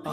Saya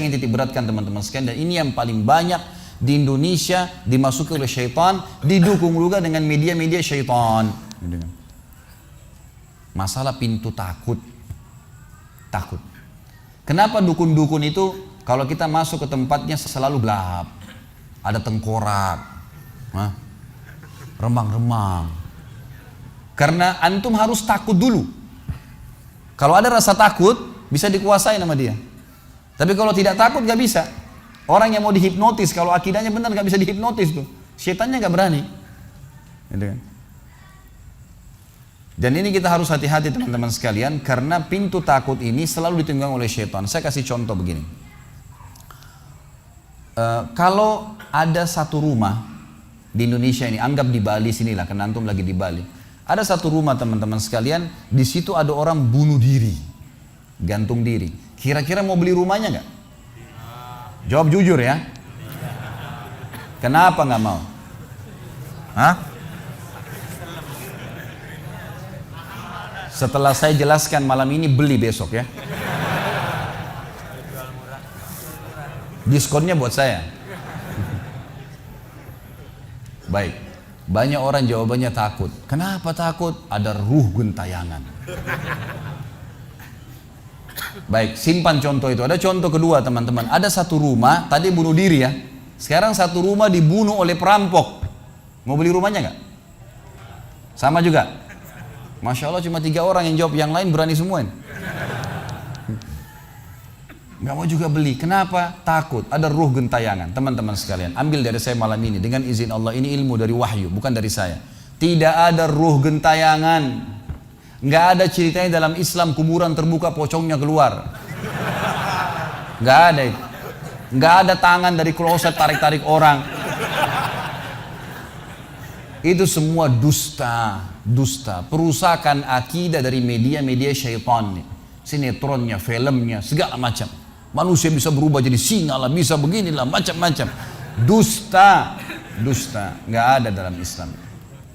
ingin titik beratkan teman-teman sekalian, dan ini yang paling banyak di Indonesia dimasuki oleh syaitan, didukung juga dengan media-media syaitan. Masalah pintu takut. Takut. Kenapa dukun-dukun itu kalau kita masuk ke tempatnya selalu gelap, ada tengkorak, remang-remang. Karena antum harus takut dulu. Kalau ada rasa takut, bisa dikuasai nama dia. Tapi kalau tidak takut gak bisa. Orang yang mau dihipnotis, kalau akidahnya benar gak bisa dihipnotis tuh. Syaitannya gak berani. Gitu kan? Dan ini kita harus hati-hati teman-teman sekalian, karena pintu takut ini selalu ditunggang oleh syaitan. Saya kasih contoh begini. Kalau ada satu rumah di Indonesia ini, anggap di Bali sinilah, karena antum lagi di Bali. Ada satu rumah teman-teman sekalian, di situ ada orang bunuh diri, gantung diri. Kira-kira mau beli rumahnya nggak? Jawab jujur ya. Kenapa nggak mau? Hah? Setelah saya jelaskan malam ini, beli besok ya. Diskonnya buat saya. Baik. Banyak orang jawabannya takut. Kenapa takut? Ada ruh gentayangan. Baik, simpan contoh itu. Ada contoh kedua teman-teman. Ada satu rumah, tadi bunuh diri ya. Sekarang satu rumah dibunuh oleh perampok. Mau beli rumahnya nggak? Sama juga. Masya Allah cuma 3 orang yang jawab, yang lain berani semua. Nggak mau juga beli. Kenapa? Takut. Ada ruh gentayangan. Teman-teman sekalian, ambil dari saya malam ini. Dengan izin Allah, ini ilmu dari wahyu, bukan dari saya. Tidak ada ruh gentayangan. Nggak ada ceritanya dalam Islam kuburan terbuka pocongnya keluar. Nggak ada itu. Nggak ada tangan dari kloset tarik-tarik orang. Itu semua dusta, dusta. Perusakan akidah dari media-media syaitan. Sinetronnya, filmnya, segala macam. Manusia bisa berubah jadi singa lah, bisa beginilah, macam-macam. Dusta, dusta. Nggak ada dalam Islam.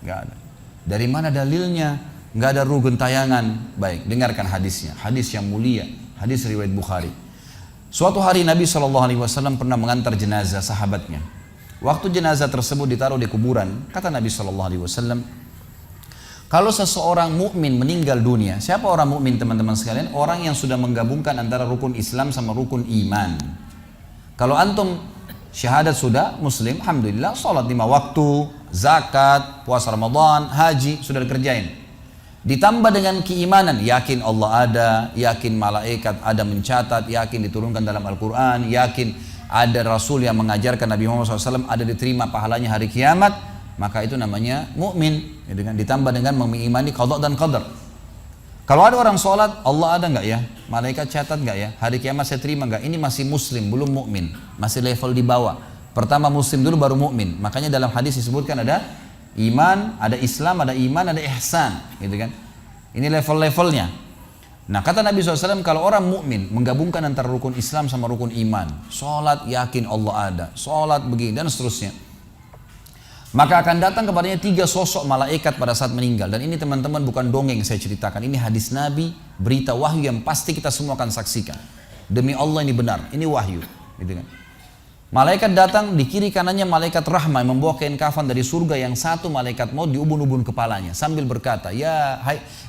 Nggak ada. Dari mana dalilnya? Nggak ada ruh gentayangan. Baik, dengarkan hadisnya. Hadis yang mulia, hadis riwayat Bukhari. Suatu hari Nabi SAW pernah mengantar jenazah sahabatnya. Waktu jenazah tersebut ditaruh di kuburan, kata Nabi SAW, kalau seseorang mukmin meninggal dunia, siapa orang mukmin teman-teman sekalian? Orang yang sudah menggabungkan antara rukun Islam sama rukun iman. Kalau antum syahadat sudah, muslim, alhamdulillah, sholat 5 waktu, zakat, puasa Ramadan, haji, sudah dikerjain. Ditambah dengan keimanan, yakin Allah ada, yakin malaikat ada mencatat, yakin diturunkan dalam Al-Quran, yakin ada Rasul yang mengajarkan Nabi Muhammad SAW, ada diterima pahalanya hari kiamat, maka itu namanya mukmin. Ditambah dengan mengimani qada dan qadar. Kalau ada orang sholat, Allah ada nggak ya? Malaikat catat nggak ya? Hari kiamat saya terima nggak? Ini masih muslim, belum mukmin, masih level di bawah. Pertama muslim dulu baru mukmin. Makanya dalam hadis disebutkan ada iman, ada Islam, ada iman, ada ihsan, gitu kan? Ini level-levelnya. Nah, kata Nabi SAW, kalau orang mukmin menggabungkan antara rukun Islam sama rukun iman, sholat yakin Allah ada, sholat begini dan seterusnya, maka akan datang kepadanya 3 sosok malaikat pada saat meninggal. Dan ini teman-teman bukan dongeng saya ceritakan, ini hadis Nabi, berita wahyu yang pasti kita semua akan saksikan. Demi Allah ini benar, ini wahyu, gitu kan? Malaikat datang, di kiri kanannya malaikat rahmah yang membawa kain kafan dari surga, yang satu malaikat maut di ubun-ubun kepalanya sambil berkata, ya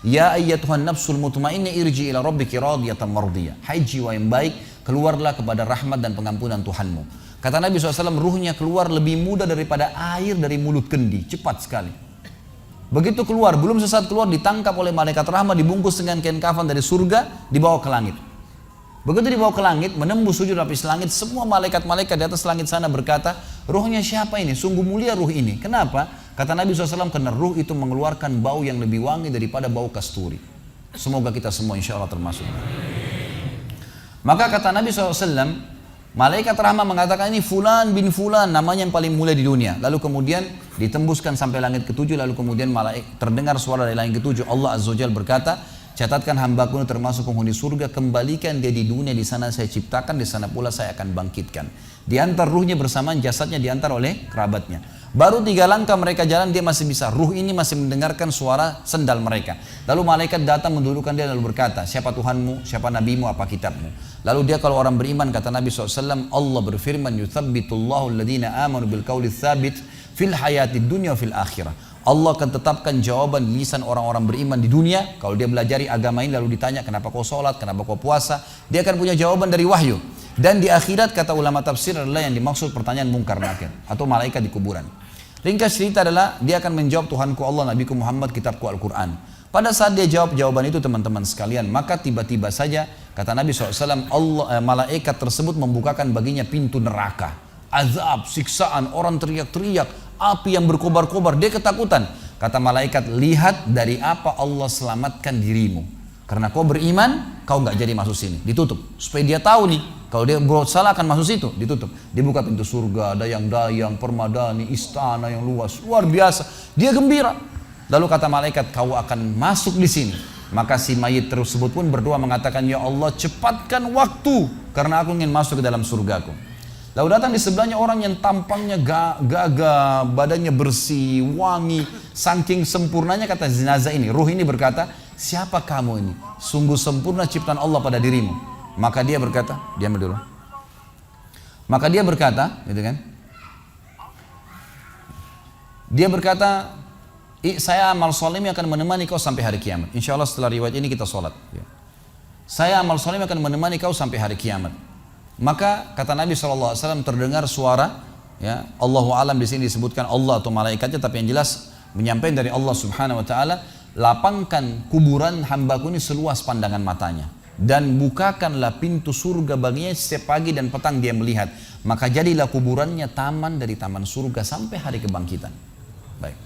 ayyatuhan nafsul mutmainnah irji ila rabbiki radiyatan mardiyah. Hai jiwa yang baik, keluarlah kepada rahmat dan pengampunan Tuhanmu. Kata Nabi SAW, ruhnya keluar lebih mudah daripada air dari mulut kendi, cepat sekali. Begitu keluar, belum sesaat keluar, ditangkap oleh malaikat rahmah, dibungkus dengan kain kafan dari surga, dibawa ke langit. Begitu dibawa ke langit, menembus 7 lapis langit, semua malaikat-malaikat di atas langit sana berkata, ruhnya siapa ini? Sungguh mulia ruh ini. Kenapa? Kata Nabi SAW, karena ruh itu mengeluarkan bau yang lebih wangi daripada bau kasturi. Semoga kita semua insya Allah termasuk. Maka kata Nabi SAW, malaikat rahmah mengatakan, ini fulan bin fulan, namanya yang paling mulia di dunia. Lalu kemudian ditembuskan sampai langit ke-7, lalu kemudian terdengar suara dari langit ke-7. Allah Azza wa Jalla berkata, catatkan hambaku ini termasuk penghuni surga, kembalikan dia di dunia, di sana saya ciptakan, di sana pula saya akan bangkitkan. Diantar ruhnya bersamaan jasadnya, diantar oleh kerabatnya. Baru 3 langkah mereka jalan, dia masih bisa. Ruh ini masih mendengarkan suara sendal mereka. Lalu malaikat datang mendudukkan dia lalu berkata, siapa Tuhanmu, siapa nabimu, apa kitabmu. Lalu dia kalau orang beriman, kata Nabi SAW, Allah berfirman, yuthabbitullahu alladhina amanu bil qawli tsabit fil hayatid dunya fil akhirah. Allah akan tetapkan jawaban di lisan orang-orang beriman di dunia. Kalau dia belajari agama ini lalu ditanya kenapa kau sholat, kenapa kau puasa, dia akan punya jawaban dari wahyu. Dan di akhirat kata ulama tafsir adalah yang dimaksud pertanyaan mungkar nakir atau malaikat di kuburan. Ringkas cerita adalah dia akan menjawab, Tuhanku Allah, Nabiku Muhammad, kitabku Al-Quran. Pada saat dia jawab jawaban itu teman-teman sekalian, maka tiba-tiba saja kata Nabi SAW, malaikat tersebut membukakan baginya pintu neraka. Azab, siksaan, orang teriak-teriak, api yang berkobar-kobar, dia ketakutan. Kata malaikat, lihat dari apa Allah selamatkan dirimu. Karena kau beriman, kau nggak jadi masuk sini, ditutup. Supaya dia tahu nih, kalau dia berbuat salah akan masuk situ, ditutup. Dibuka pintu surga, dayang-dayang, permadani, istana yang luas, luar biasa. Dia gembira. Lalu kata malaikat, kau akan masuk di sini. Maka si mayit tersebut pun berdoa mengatakan, ya Allah cepatkan waktu, karena aku ingin masuk ke dalam surgaku. Lalu datang di sebelahnya orang yang tampangnya gagah, badannya bersih, wangi, saking sempurnanya kata jenazah ini. Ruh ini berkata, siapa kamu ini? Sungguh sempurna ciptaan Allah pada dirimu. Maka dia berkata, diam dulu. Maka dia berkata, gitu kan? Dia berkata, saya amal soleh akan menemani kau sampai hari kiamat. Insya Allah setelah riwayat ini kita sholat. Saya amal soleh akan menemani kau sampai hari kiamat. Maka kata Nabi SAW terdengar suara, ya, Allahu alam di sini disebutkan Allah atau malaikatnya, tapi yang jelas menyampaikan dari Allah Subhanahu Wa Taala, lapangkan kuburan hambaku ini seluas pandangan matanya dan bukakanlah pintu surga baginya setiap pagi dan petang dia melihat. Maka jadilah kuburannya taman dari taman surga sampai hari kebangkitan. Baik.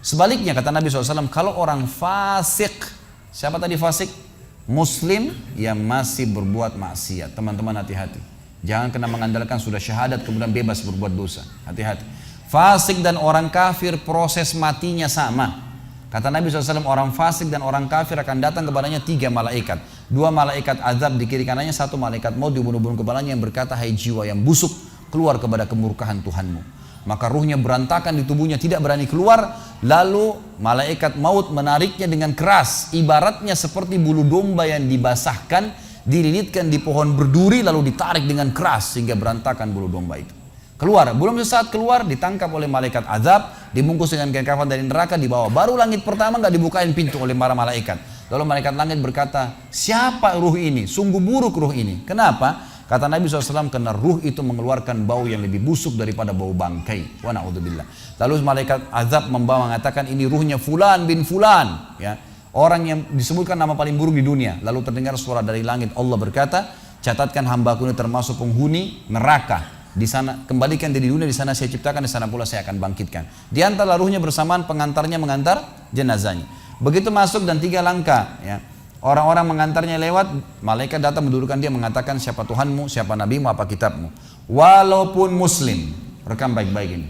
Sebaliknya kata Nabi SAW, kalau orang fasik, siapa tadi fasik? Muslim yang masih berbuat maksiat. Teman-teman hati-hati. Jangan kena mengandalkan sudah syahadat kemudian bebas berbuat dosa. Hati-hati. Fasik dan orang kafir proses matinya sama. Kata Nabi SAW, orang fasik dan orang kafir akan datang kepadanya 3 malaikat. 2 malaikat azab di kiri kanannya, 1 malaikat maut di bunuh-bunuh kepalanya yang berkata, hai jiwa yang busuk, keluar kepada kemurkaan Tuhanmu. Maka ruhnya berantakan di tubuhnya, tidak berani keluar. Lalu malaikat maut menariknya dengan keras, ibaratnya seperti bulu domba yang dibasahkan, dililitkan di pohon berduri lalu ditarik dengan keras sehingga berantakan bulu domba itu. Keluar, belum sesaat keluar ditangkap oleh malaikat azab, dibungkus dengan kain kafan dari neraka, dibawa. Baru langit pertama nggak dibukain pintu oleh para malaikat. Lalu malaikat langit berkata, siapa ruh ini? Sungguh buruk ruh ini. Kenapa? Kata Nabi SAW, karena ruh itu mengeluarkan bau yang lebih busuk daripada bau bangkai. Wa na'udzubillah. Lalu malaikat azab membawa mengatakan, ini ruhnya Fulan bin Fulan. Ya, orang yang disebutkan nama paling buruk di dunia. Lalu terdengar suara dari langit. Allah berkata, catatkan hambaku ini termasuk penghuni neraka. Di sana kembalikan dia di dunia, di sana saya ciptakan, di sana pula saya akan bangkitkan. Di antara ruhnya bersamaan pengantarnya mengantar jenazahnya. Begitu masuk dan 3 langkah, ya. Orang-orang mengantarnya lewat, malaikat datang mendudukkan dia mengatakan, siapa Tuhanmu, siapa nabimu, apa kitabmu. Walaupun muslim, rekam baik-baik ini.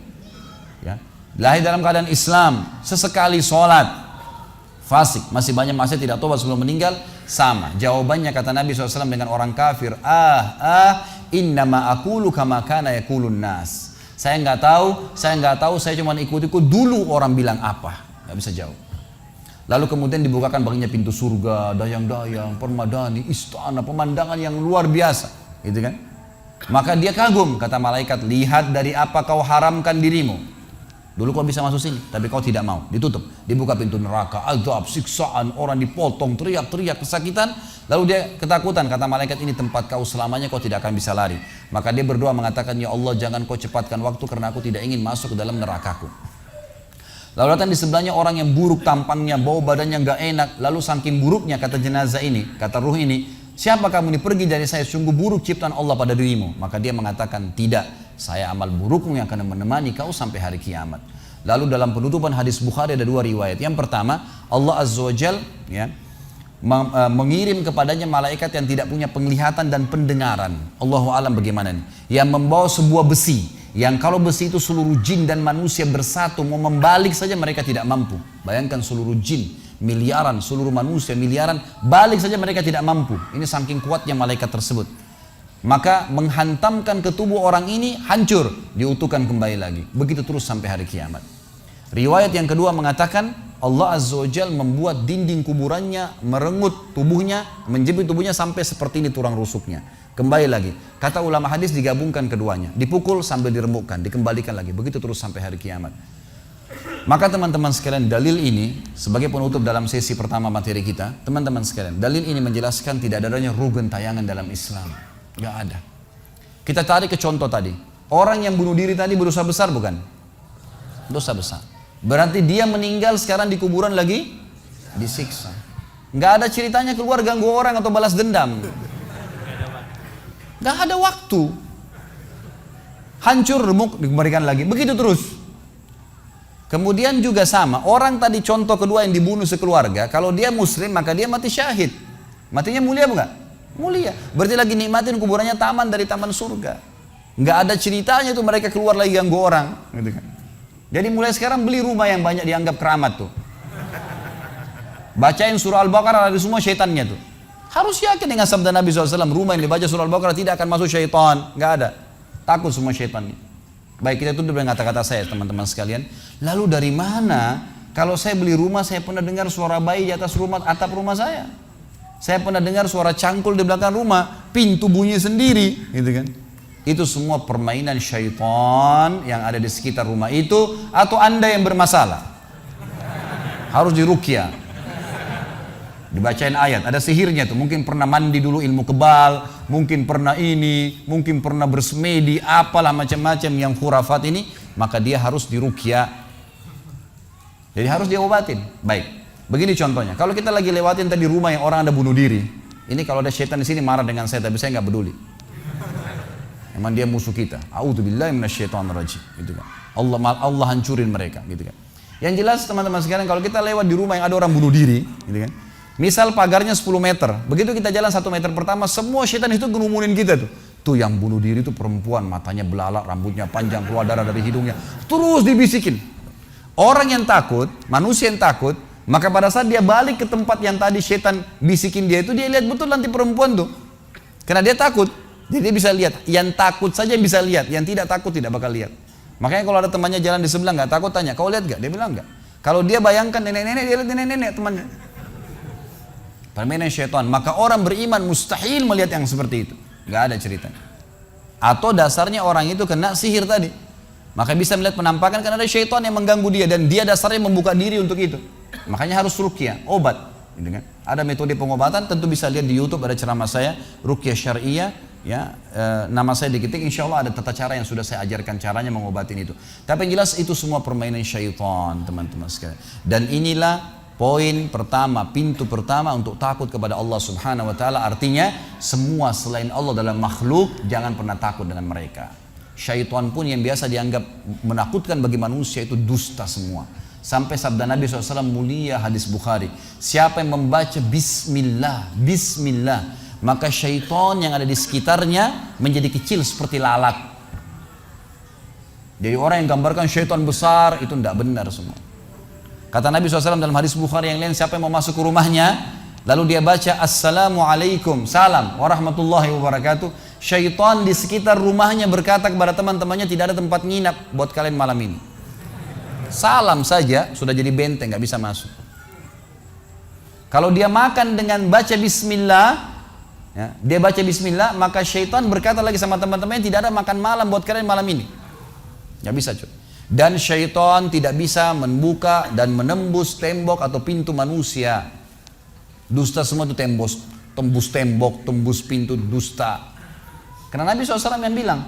Ya. Lahir dalam keadaan Islam, sesekali sholat, fasik, masih banyak maksiat, tidak tobat sebelum meninggal, sama. Jawabannya kata Nabi SAW dengan orang kafir, innama aqulu kama kana yaqulun nas. Saya nggak tahu, saya cuma ikut-ikut dulu orang bilang apa, nggak bisa jawab. Lalu kemudian dibukakan baginya pintu surga, dayang-dayang, permadani, istana, pemandangan yang luar biasa, gitu kan? Maka dia kagum, kata malaikat, lihat dari apa kau haramkan dirimu. Dulu kau bisa masuk sini, tapi kau tidak mau, ditutup. Dibuka pintu neraka, azab, siksaan, orang dipotong, teriak-teriak, kesakitan. Lalu dia ketakutan, kata malaikat, ini tempat kau selamanya, kau tidak akan bisa lari. Maka dia berdoa mengatakan, ya Allah jangan kau cepatkan waktu karena aku tidak ingin masuk ke dalam nerakaku. Lalu datang di sebelahnya orang yang buruk tampangnya, bau badannya nggak enak. Lalu saking buruknya kata jenazah ini, kata ruh ini, siapa kamu ini? Pergi dari saya, sungguh buruk ciptaan Allah pada dirimu. Maka dia mengatakan, tidak, saya amal burukmu yang akan menemani kau sampai hari kiamat. Lalu dalam penutupan hadis Bukhari ada 2 riwayat. Yang pertama, Allah Azza wa Jal, ya, mengirim kepadanya malaikat yang tidak punya penglihatan dan pendengaran. Allahu alam bagaimana nih? Yang membawa sebuah besi. Yang kalau besi itu seluruh jin dan manusia bersatu mau membalik saja mereka tidak mampu. Bayangkan seluruh jin miliaran, seluruh manusia miliaran, balik saja mereka tidak mampu. Ini saking kuatnya malaikat tersebut. maka menghantamkan ke tubuh orang ini hancur, diutuhkan kembali lagi. Begitu terus sampai hari kiamat. Riwayat yang kedua mengatakan Allah Azza wa Jalla membuat dinding kuburannya merengut tubuhnya, menjepit tubuhnya sampai seperti ini tulang rusuknya. Kembali lagi. Kata ulama hadis digabungkan keduanya, dipukul sambil diremukkan, dikembalikan lagi. Begitu terus sampai hari kiamat. Maka teman-teman sekalian, dalil ini sebagai penutup dalam sesi pertama materi kita, teman-teman sekalian, dalil ini menjelaskan tidak adanya rugen tayangan dalam Islam. Gak ada. Kita tarik ke contoh tadi. Orang yang bunuh diri tadi berdosa besar bukan? Dosa besar. Berarti dia meninggal sekarang di kuburan lagi disiksa. Gak ada ceritanya keluar ganggu orang atau balas dendam. Gak ada waktu. Hancur, remuk, dikembalikan lagi. Begitu terus. Kemudian juga sama, orang tadi contoh kedua yang dibunuh sekeluarga, kalau dia muslim maka dia mati syahid. Matinya mulia bukan? Mulia. Berarti lagi nikmatin kuburannya taman dari taman surga. Nggak ada ceritanya tuh mereka keluar lagi ganggu orang. Gitu kan. Jadi mulai sekarang beli rumah yang banyak dianggap keramat tuh. Bacain surah Al-Baqarah ada semua syaitannya tuh. Harus yakin dengan sabda Nabi SAW, rumah yang dibaca surah Al-Baqarah tidak akan masuk syaitan. Nggak ada. Takut semua syaitannya. Baik, kita tutup dengan kata-kata saya teman-teman sekalian. Lalu dari mana kalau saya beli rumah saya pernah dengar suara bayi di atas rumah, atap rumah saya. Saya pernah dengar suara cangkul di belakang rumah, pintu bunyi sendiri, gitu kan. Itu semua permainan syaitan yang ada di sekitar rumah itu, atau Anda yang bermasalah. Harus diruqyah. Dibacain ayat, ada sihirnya tuh, mungkin pernah mandi dulu ilmu kebal, mungkin pernah ini, mungkin pernah bersemedi, apalah macam-macam yang khurafat ini, maka dia harus diruqyah. Jadi harus diobatin. Baik, begini contohnya, kalau kita lagi lewatin tadi rumah yang orang ada bunuh diri, ini kalau ada syaitan di sini marah dengan saya, tapi saya nggak peduli. Emang dia musuh kita. A'udzubillahi minasyaitonirrajim, gitu kan. Allah hancurin mereka, gitu kan. Yang jelas teman-teman sekalian, kalau kita lewat di rumah yang ada orang bunuh diri, gitu kan. Misal pagarnya 10 meter, begitu kita jalan 1 meter pertama, semua syaitan itu ngerumunin kita tuh. Tuh yang bunuh diri itu perempuan, matanya belalak, rambutnya panjang, keluar darah dari hidungnya. Terus dibisikin. Orang yang takut, manusia yang takut, maka pada saat dia balik ke tempat yang tadi syaitan bisikin dia itu, dia lihat betul nanti perempuan tuh. Karena dia takut, jadi dia bisa lihat. Yang takut saja yang bisa lihat, yang tidak takut tidak bakal lihat. Makanya kalau ada temannya jalan di sebelah nggak takut, tanya, kau lihat nggak? Dia bilang nggak. Kalau dia bayangkan nenek-nenek, dia lihat nenek-nenek temannya. Permainan syaitan. Maka orang beriman mustahil melihat yang seperti itu. Gak ada ceritanya. Atau dasarnya orang itu kena sihir tadi. Maka bisa melihat penampakan karena ada syaitan yang mengganggu dia. Dan dia dasarnya membuka diri untuk itu. Makanya harus ruqyah, obat. Gitu kan? Ada metode pengobatan, tentu bisa lihat di YouTube, ada ceramah saya, ruqyah syariah. Ya, nama saya diketik, insya Allah ada tata cara yang sudah saya ajarkan caranya mengobatin itu. Tapi yang jelas itu semua permainan syaitan, teman-teman sekalian. Dan inilah poin pertama, pintu pertama untuk takut kepada Allah Subhanahu wa taala, artinya semua selain Allah dalam makhluk jangan pernah takut dengan mereka. Syaitan pun yang biasa dianggap menakutkan bagi manusia itu dusta semua. Sampai sabda Nabi SAW mulia hadis Bukhari, siapa yang membaca bismillah, bismillah, maka syaitan yang ada di sekitarnya menjadi kecil seperti lalat. Jadi orang yang gambarkan syaitan besar itu tidak benar semua. Kata Nabi SAW dalam hadis Bukhari yang lain, siapa yang mau masuk ke rumahnya, lalu dia baca Assalamualaikum, salam warahmatullahi wabarakatuh, syaitan di sekitar rumahnya berkata kepada teman-temannya, tidak ada tempat nginap buat kalian malam ini. Salam saja sudah jadi benteng, gak bisa masuk. Kalau dia makan dengan baca bismillah, ya, dia baca bismillah, maka syaitan berkata lagi sama teman-temannya, tidak ada makan malam buat kalian malam ini. Gak bisa cuy. Dan syaitan tidak bisa membuka dan menembus tembok atau pintu manusia. Dusta semua itu tembus tembok, tembus pintu, dusta. Karena Nabi SAW yang bilang,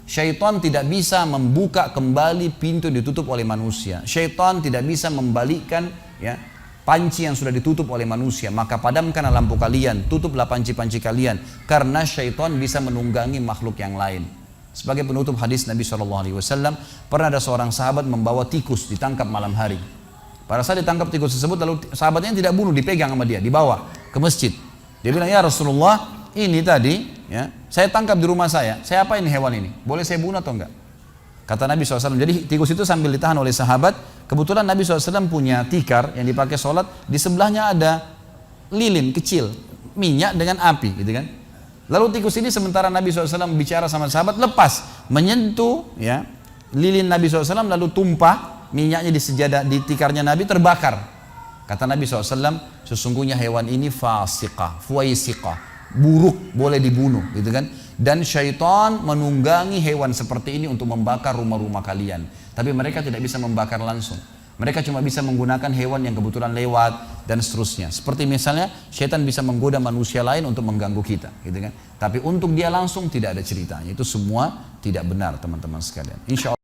syaitan tidak bisa membuka kembali pintu yang ditutup oleh manusia. Syaitan tidak bisa membalikkan ya, panci yang sudah ditutup oleh manusia. Maka padamkanlah lampu kalian, tutuplah panci-panci kalian, karena syaitan bisa menunggangi makhluk yang lain. Sebagai penutup hadis Nabi SAW, pernah ada seorang sahabat membawa tikus ditangkap malam hari. Pada saat ditangkap tikus tersebut, lalu sahabatnya tidak bunuh, dipegang sama dia, dibawa ke masjid. Dia bilang, ya Rasulullah, ini tadi, ya, saya tangkap di rumah saya apain hewan ini? Boleh saya bunuh atau enggak? Kata Nabi SAW, jadi tikus itu sambil ditahan oleh sahabat, kebetulan Nabi SAW punya tikar yang dipakai sholat, di sebelahnya ada lilin kecil, minyak dengan api, gitu kan? Lalu tikus ini sementara Nabi SAW bicara sama sahabat, lepas, menyentuh ya lilin Nabi SAW, lalu tumpah minyaknya di sejadah, di tikarnya Nabi, terbakar. Kata Nabi SAW, sesungguhnya hewan ini fasiqah, fuaisiqah, buruk, boleh dibunuh, gitu kan. Dan syaitan menunggangi hewan seperti ini untuk membakar rumah-rumah kalian. Tapi mereka tidak bisa membakar langsung. Mereka cuma bisa menggunakan hewan yang kebetulan lewat dan seterusnya. Seperti misalnya syaitan bisa menggoda manusia lain untuk mengganggu kita, gitu kan. Tapi untuk dia langsung tidak ada ceritanya. Itu semua tidak benar, teman-teman sekalian. Insya Allah.